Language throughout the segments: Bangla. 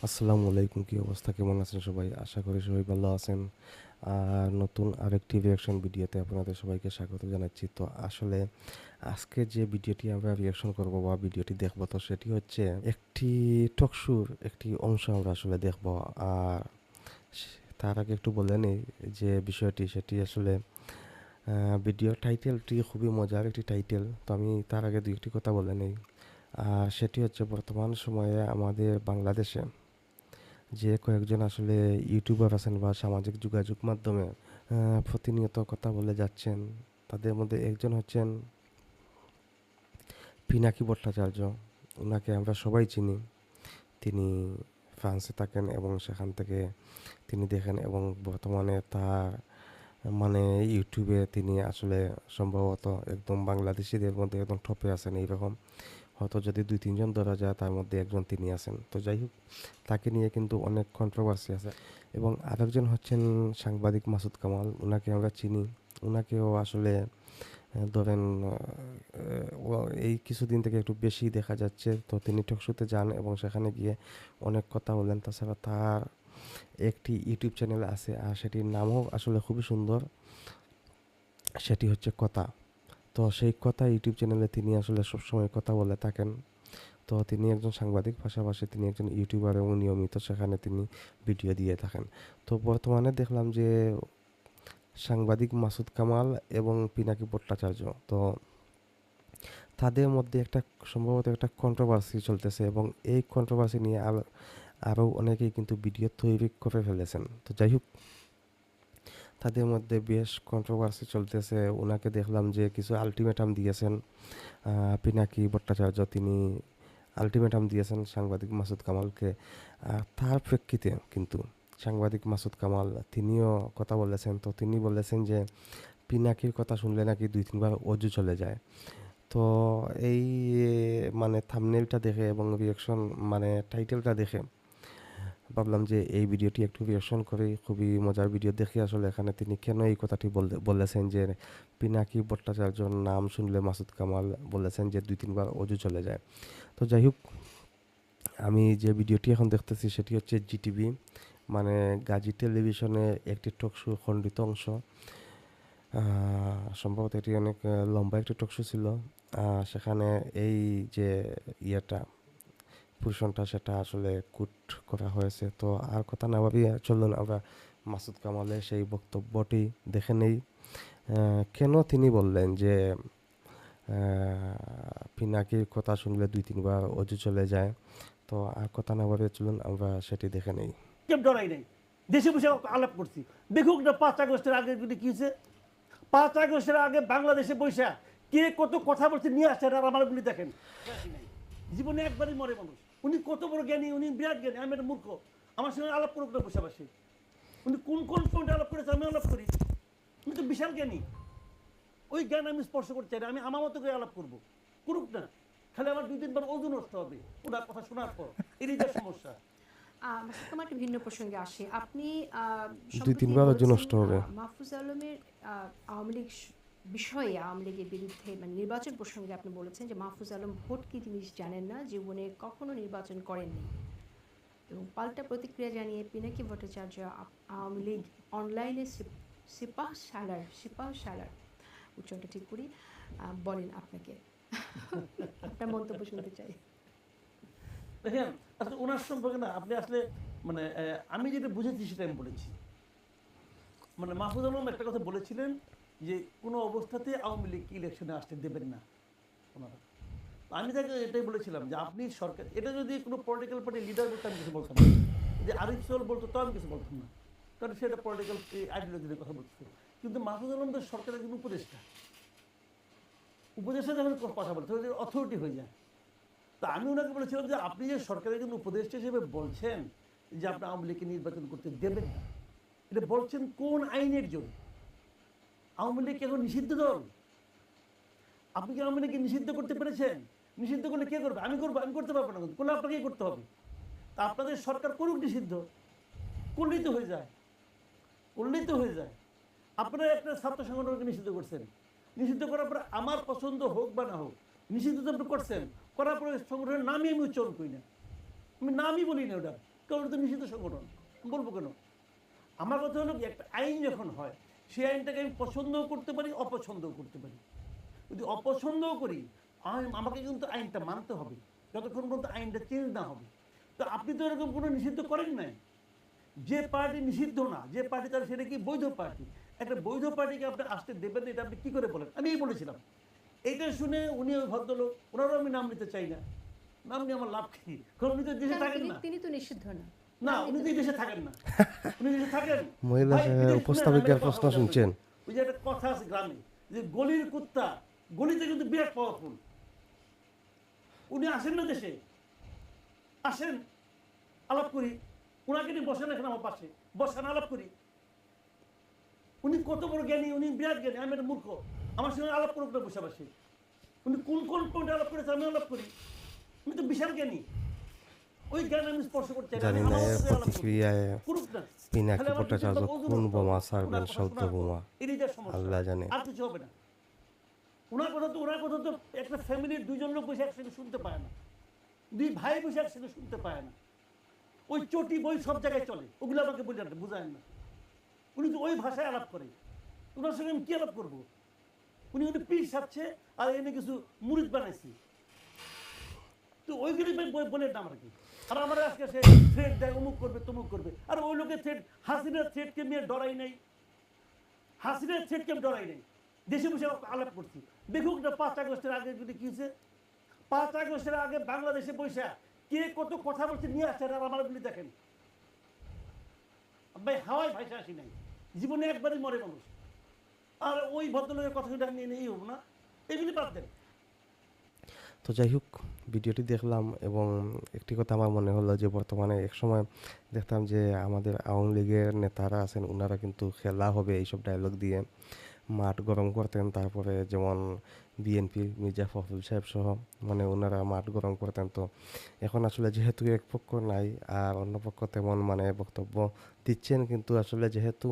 আসসালামু আলাইকুম, কি অবস্থা, কেমন আছেন সবাই? আশা করি সবাই ভালো আছেন। আর নতুন আরেকটি রিয়াকশন ভিডিওতে আপনাদের সবাইকে স্বাগত জানাচ্ছি। তো আসলে আজকে যে ভিডিওটি আমরা রিয়াকশন করব বা ভিডিওটি দেখব, তো সেটি হচ্ছে একটি টকশোর একটি অংশ আমরা আসলে দেখব। আর তার আগে একটু বলে নেই যে বিষয়টি সেটি আসলে ভিডিওর টাইটেলটি খুবই মজার একটি টাইটেল। তো আমি তার আগে দুই একটি কথা বলে নেই। সেটি হচ্ছে বর্তমান সময়ে আমাদের বাংলাদেশে যে কয়েকজন আসলে ইউটিউবার আছেন বা সামাজিক যোগাযোগ মাধ্যমে প্রতিনিয়ত কথা বলে যাচ্ছেন, তাদের মধ্যে একজন হচ্ছেন পিনাকি ভট্টাচার্য। ওনাকে আমরা সবাই চিনি। তিনি ফ্রান্সে থাকেন এবং সেখান থেকে তিনি দেখেন, এবং বর্তমানে তার মানে ইউটিউবে তিনি আসলে সম্ভবত একদম বাংলাদেশিদের মধ্যে একদম টপে আছেন এইরকম। হয়তো যদি দুই তিনজন ধরা যায় তার মধ্যে একজন তিনি আছেন। তো যাই হোক, তাকে নিয়ে কিন্তু অনেক কন্ট্রোভার্সি আছে। এবং আরেকজন হচ্ছেন সাংবাদিক মাসুদ কামাল। ওনাকে আমরা চিনি। ওনাকেও আসলে ধরেন এই কিছুদিন থেকে একটু বেশি দেখা যাচ্ছে। তো তিনি টকশোতে যান এবং সেখানে গিয়ে অনেক কথা বলেন। তাছাড়া তার একটি ইউটিউব চ্যানেল আছে, আর সেটির নামও আসলে খুবই সুন্দর। সেটি হচ্ছে কথা। তো সেই কথা ইউটিউব চ্যানেলে তিনি আসলে সবসময় কথা বলে থাকেন। তো তিনি একজন সাংবাদিক, পাশাপাশি তিনি একজন ইউটিউবার এবং নিয়মিত সেখানে তিনি ভিডিও দিয়ে থাকেন। তো বর্তমানে দেখলাম যে সাংবাদিক মাসুদ কামাল এবং পিনাকি ভট্টাচার্য, তো তাদের মধ্যে একটা সম্ভবত একটা কন্ট্রোভার্সি চলতেছে, এবং এই কন্ট্রোভার্সি নিয়ে আরও অনেকেই কিন্তু ভিডিও তৈরি করে ফেলেছেন। তো যাই হোক, তাদের মধ্যে বেশ কন্ট্রোভার্সি চলতেছে। ওনাকে দেখলাম যে কিছু আলটিমেটাম দিয়েছেন। পিনাকি ভট্টাচার্য তিনি আলটিমেটাম দিয়েছেন সাংবাদিক মাসুদ কামালকে। তার প্রেক্ষিতে কিন্তু সাংবাদিক মাসুদ কামাল তিনিও কথা বলেছেন। তো তিনি বলেছেন যে পিনাকির কথা শুনলে নাকি দুই তিনবার অজু চলে যায়। তো এই মানে থাম্বনেলটা দেখে এবং রিয়াকশন মানে টাইটেলটা দেখে ভাবলাম যে এই ভিডিওটি একটু রিয়াকশন করি। খুবই মজার ভিডিও দেখি আসলে এখানে তিনি কেন এই কথাটি বলেছেন যে পিনাকি ভট্টাচার্যর নাম শুনলে মাসুদ কামাল বলেছেন যে দুই তিনবার অজু চলে যায়। তো যাই হোক, আমি যে ভিডিওটি এখন দেখতেছি সেটি হচ্ছে জিটিভি, মানে গাজী টেলিভিশনে একটি টক শো খণ্ডিত অংশ। সম্ভবত এটি অনেক লম্বা একটি টক শো ছিল। সেখানে এই যে ইয়েটা পোর্শনটা সেটা আসলে কুট করা হয়েছে। তো আর কথা না ভাবিয়ে চলুন আমরা মাসুদ কামালের সেই বক্তব্যটি দেখে নেই। কেন তিনি বললেন যে পিনাকির কথা শুনলে দুই তিনবার অজু চলে যায়। তো আর কথা না বলে চলুন আমরা সেটি দেখে নেই। কেউ ডরাই নাই, দেশে বসে আলাপ করছি। দেখুক না 5 আগস্টের আগে কি হয়েছে। 5 আগস্টের আগে বাংলাদেশে বৈশা কে কত কথা বলছে নিয়ে আসছে, আর আমারগুলি দেখেন। জীবনে একবারই মরে মানুষ। উনি কত বড় জ্ঞানী, উনি বিরাট জ্ঞানী। আমি একটা মূর্খ, আমার সঙ্গে আলাপ করুক না বসে বসে। উনি কোন কোন পয়েন্টে আলাপ করেছে আমি আলাপ করি। উনি তো বিশাল জ্ঞানী। ওই জ্ঞান আমি স্পর্শ করতে চাই না, আমি আমার মতো করে আলাপ করবো। করুক না, খালি আমার 2-3 বার ওজন নষ্ট হবে ওনার কথা শোনার পর। এরই যা সমস্যা। মাসুদ কামাল একটা ভিন্ন প্রসঙ্গে আসে। আপনি দুই সম্প্রতি তিনবার অজু বলেছেন নষ্ট হবে। মাহফুজ আলমের আওয়ামী লীগ বিষয়ে, আওয়ামী লীগের বিরুদ্ধে মানে নির্বাচন প্রসঙ্গে আপনি বলেছেন যে মাহফুজ আলম ভোট কি জিনিস জানেন না, জীবনে কখনো নির্বাচন করেননি। এবং পাল্টা প্রতিক্রিয়া জানিয়ে পিনাকি ভট্টাচার্য আওয়ামী লীগ অনলাইনে সিপাহ সালার উচ্চারণটা ঠিক করি বলেন আপনাকে। আপনার মন্তব্য শুনতে চাই। দেখেন, আসলে ওনার সম্পর্কে না আপনি আসলে মানে আমি যেটা বুঝেছি সেটা আমি বলেছি। মানে মাহফুজ আলম একটা কথা বলেছিলেন যে কোনো অবস্থাতে আওয়ামী লীগ ইলেকশনে আসতে দেবেন না ওনারা। আমি তাকে এটাই বলেছিলাম যে আপনি সরকার, এটা যদি কোনো পলিটিক্যাল পার্টি লিডার বলতে আমি কিছু বলতাম না, যে আরিফ সোহেল বলতো তো আমি কিছু বলতাম না, কারণ সেটা পলিটিক্যাল আইডিওলজির কথা বলছে। কিন্তু মাহফুজ আলম তো সরকারের একজন উপদেষ্টা, উপদেষ্টা যখন কথা বলতে অথরিটি হয়ে যায়। তা আমি ওনাকে বলেছিলাম যে আপনি যে সরকারের একজন উপদেষ্টা হিসেবে বলছেন যে আপনি আওয়ামী লীগকে নির্বাচন করতে দেবেন না, এটা বলছেন কোন আইনের জন্য? আওয়ামী লীগ এখন নিষিদ্ধ দল। আপনি কি আওয়ামী লীগকে নিষিদ্ধ করতে পেরেছেন? নিষিদ্ধ করলে কে করবে? আমি করবো, আমি করতে পারবো না, করলে আপনাকেই করতে হবে। তা আপনাদের সরকার করুক নিষিদ্ধ, করলেই তো হয়ে যায়, করলেই তো হয়ে যায়। আপনারা একটা ছাত্র সংগঠনকে নিষিদ্ধ করছেন, নিষিদ্ধ করার পরে আমার পছন্দ হোক বা না হোক নিষিদ্ধ তো আপনি করছেন, করার পরে সংগঠনের নামই আমি উচ্চারণ করি না, আমি নামই বলি না ওটা। কারণ এটা তো নিষিদ্ধ সংগঠন। বলবো কেন? আমার কথা হলো কি, একটা আইন যখন হয় সেই আইনটাকে আমি পছন্দও করতে পারি, অপছন্দও করতে পারি। যদি অপছন্দও করি আমাকে কিন্তু আইনটা মানতে হবে যতক্ষণ পর্যন্ত আইনটা চেঞ্জ না হবে। তো আপনি তো এরকম কোনো নিষিদ্ধ করেন নাই। যে পার্টি নিষিদ্ধ না, যে পার্টি তার সেটা কি বৈধ পার্টি। একটা বৈধ পার্টিকে আপনি আসতে দেবেন, এটা আপনি কি করে বলেন? আমি এই বলেছিলাম। এইটা শুনে উনি ওই ভদ্রলোক, ওনারও আমি নাম নিতে চাই না, নাম নিয়ে আমার লাভ কি, কারণ উনি তো দেশে কারণ থাকেন না। তিনি তো নিষিদ্ধ না। না, উনি তো এই দেশে থাকেন না। উনি দেশে থাকেন মহিলা ভাই, বিদেশ শুনেন, আমি উপস্থাপিকার একটা কথা প্রশ্ন বলি আপনাকে। শুনছেন? ওই যে একটা কথা আছে গ্রামে, যে গলির কুত্তা গলিতে কিন্তু বিরাট পাওয়ারফুল। উনি আসেন না দেশে, আসেন, আলাপ করি। ওনাকে নিয়ে বসেন এখন আমার পাশে, বসেন, আলাপ করি। উনি কত বড় জ্ঞানী, উনি বিরাট জ্ঞানী, আমি একটা মূর্খ। আমার সঙ্গে আলাপ করুক না বসে বসে। উনি কোন কোন পয়েন্টে আলাপ করেছে আমি আলাপ করি। উনি তো বিশাল জ্ঞানী, ওই জ্ঞান আমি স্পর্শ করতে চাই না। জানি আমি না আমার এর সাথে আলাপ করব, প্রতিক্রিয়ায় করুক না। পিনাকি খালি আমার ভট্টাচার্য বিরুদ্ধে অজুহাত কোন হবে। বোমা ওনার ছাড়বেন, কথা শব্দ শোনার পর বোমা এরই যা সমস্যা, আল্লাহ জানে। আর কিছু হবে না। ওনার কথা তো একটা ফ্যামিলির দুইজন লোক বসে একসঙ্গে শুনতে পায় না, দুই ভাই বসে একসঙ্গে শুনতে পায় না। ওই চটি বই সব জায়গায় চলে, ওগুলো আমাকে বুঝায় না। উনি তো ওই ভাষায় আলাপ করে, ওনার সঙ্গে আমি কি আলাপ করবো? উনি পিস খাচ্ছে আর এনে কিছু মুড়িদ বানাইছি, তো ওইগুলি বলে না আমার কি। আর আমার আজকে সে থ্রেড দেয়, অমুক করবে তমুক করবে। আর ওই লোকের থ্রেড, হাসিনার থ্রেডকে নিয়ে ডরাই নাই, হাসিনার থ্রেডকে আমি ডরাই নাই। দেশে বসে আলাপ করছি। দেখুক না 5 আগস্টের আগে যদি কি হয়েছে, 5 আগস্টের আগে বাংলাদেশে বসে কে কত কথা বলছে নিয়ে আসছে, আর আমার গুলি দেখেন ভাই, হাওয়ায় ভাইসা আসি নাই, জীবনে একবারই মরে মানুষ। আর ওই ভদ্রলোকের কথা শুনে নিয়ে নেই হোক না, এগুলি বাদ দেন। তো যাই হোক, ভিডিওটি দেখলাম এবং একটি কথা আমার মনে হলো যে বর্তমানে একসময় দেখতাম যে আমাদের আওয়ামী লীগের নেতারা আছেন, ওনারা কিন্তু খেলা হবে এইসব ডায়লগ দিয়ে মাঠ গরম করতেন। তারপরে যেমন বিএনপি মির্জা ফখরুল সাহেব সহ মানে ওনারা মাঠ গরম করতেন। তো এখন আসলে যেহেতু এক পক্ষ নাই আর অন্য পক্ষ তেমন মানে বক্তব্য দিচ্ছেন, কিন্তু আসলে যেহেতু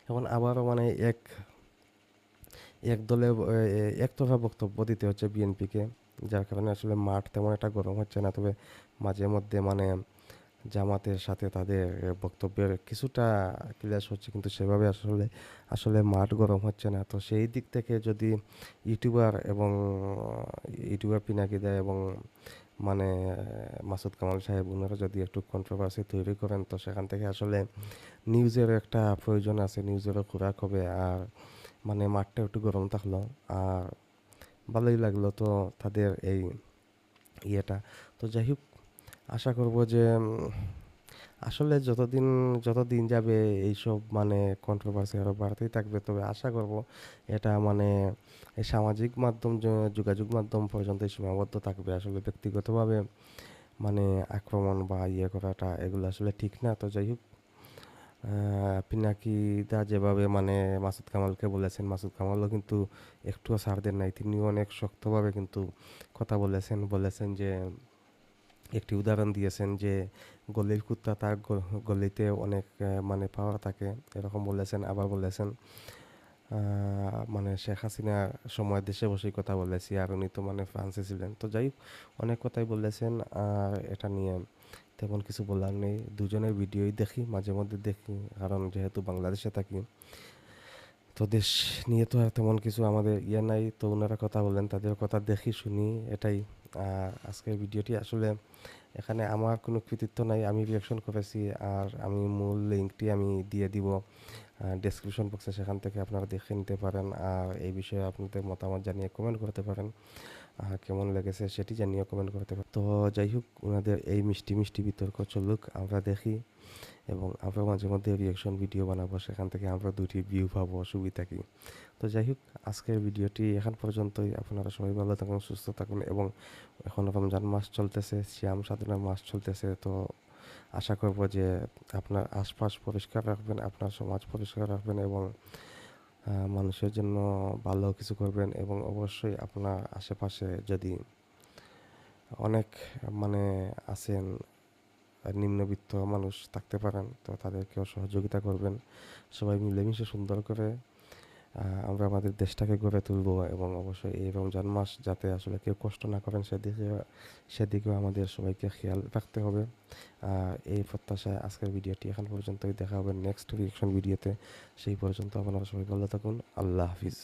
এখন আবারও মানে এক দলে একতরফা বক্তব্য দিতে হচ্ছে বিএনপিকে, যার কারণে আসলে মাঠ তেমন একটা গরম হচ্ছে না। তবে মাঝে মধ্যে মানে জামাতের সাথে তাদের বক্তব্যের কিছুটা ক্লাশ হচ্ছে, কিন্তু সেভাবে আসলে আসলে মাঠ গরম হচ্ছে না। তো সেই দিক থেকে যদি ইউটিউবার পিনাকি দেয় এবং মানে মাসুদ কামাল সাহেব ওনারা যদি একটু কন্ট্রোভার্সি তৈরি করেন, তো সেখান থেকে আসলে নিউজের একটা প্রয়োজন আছে, নিউজেরও খোরাক হবে। আর মানে মাঠটা একটু গরম থাকলো আর ভালোই লাগলো তো তাদের এই ইয়েটা। তো যাই হোক, আশা করব যে আসলে যতদিন যাবে এইসব মানে কন্ট্রোভার্সি আরও বাড়তেই থাকবে। তবে আশা করব এটা মানে এই সামাজিক মাধ্যম যোগাযোগ মাধ্যম পর্যন্ত সীমাবদ্ধ থাকবে। আসলে ব্যক্তিগতভাবে মানে আক্রমণ বা ইয়ে করাটা এগুলো আসলে ঠিক না। তো যাই হোক, পিনাকি দা যেভাবে মানে মাসুদ কামালকে বলেছেন, মাসুদ কামালও কিন্তু একটুও ছাড় দেন নাই। তিনিও অনেক শক্তভাবে কিন্তু কথা বলেছেন যে একটি উদাহরণ দিয়েছেন যে গলির কুত্তা তার গলিতে অনেক মানে পাওয়ার থাকে, এরকম বলেছেন। আবার বলেছেন মানে শেখ হাসিনার সময় দেশে বসেই কথা বলেছি, আর উনি তো মানে ফ্রান্সে ছিলেন। তো যাই হোক, অনেক কথাই বলেছেন। আর এটা নিয়ে তেমন কিছু বলার নেই। দুজনের ভিডিওই দেখি, মাঝে মধ্যে দেখি, কারণ যেহেতু বাংলাদেশে থাকি তো দেশ নিয়ে তো আর তেমন কিছু আমাদের ইয়ে নাই। তো ওনারা কথা বলেন, তাদের কথা দেখি শুনি, এটাই। আর আজকের ভিডিওটি আসলে এখানে আমার কোনো কৃতিত্ব নাই, আমি রিয়াকশন করেছি। আর আমি মূল লিঙ্কটি আমি দিয়ে দিব ডেসক্রিপশন বক্সে, সেখান থেকে আপনারা দেখে নিতে পারেন। আর এই বিষয়ে আপনাদের মতামত জানিয়ে কমেন্ট করতে পারেন, কেমন লেগেছে সেটি জানিয়ে কমেন্ট করতে পারেন। তো যাই হোক, ওনাদের এই মিষ্টি মিষ্টি বিতর্ক চলুক, আমরা দেখি এবং আমরা মাঝে মধ্যে রিয়াকশন ভিডিও বানাবো, সেখান থেকে আমরা 2টি ভিউ পাবো, সুবিধা কি। তো যাই হোক, আজকের ভিডিওটি এখন পর্যন্তই। আপনারা সবাই ভালো থাকুন, সুস্থ থাকুন এবং এখন রমজান মাস চলতেছে, সিয়াম সাধনার মাস চলতেছে। তো আশা করব যে আপনার আশপাশ পরিষ্কার রাখবেন, আপনার সমাজ পরিষ্কার রাখবেন এবং মানুষের জন্য ভালো কিছু করবেন। এবং অবশ্যই আপনার আশেপাশে যদি অনেক মানে আছেন নিম্নবিত্ত মানুষ থাকতে পারেন, তো তাদেরকেও সহযোগিতা করবেন। সবাই মিলেমিশে সুন্দর করে আমরা আমাদের দেশটাকে গড়ে তুলবো এবং অবশ্যই এই রমজান মাস যাতে আসলে কেউ কষ্ট না করেন সেদিকেও আমাদের সবাইকে খেয়াল রাখতে হবে। এই প্রত্যাশায় আজকের ভিডিওটি এখন পর্যন্তই। দেখা হবে নেক্সট রিঅ্যাকশন ভিডিওতে। সেই পর্যন্ত আপনারা সবাই ভালো থাকুন। আল্লাহ হাফিজ।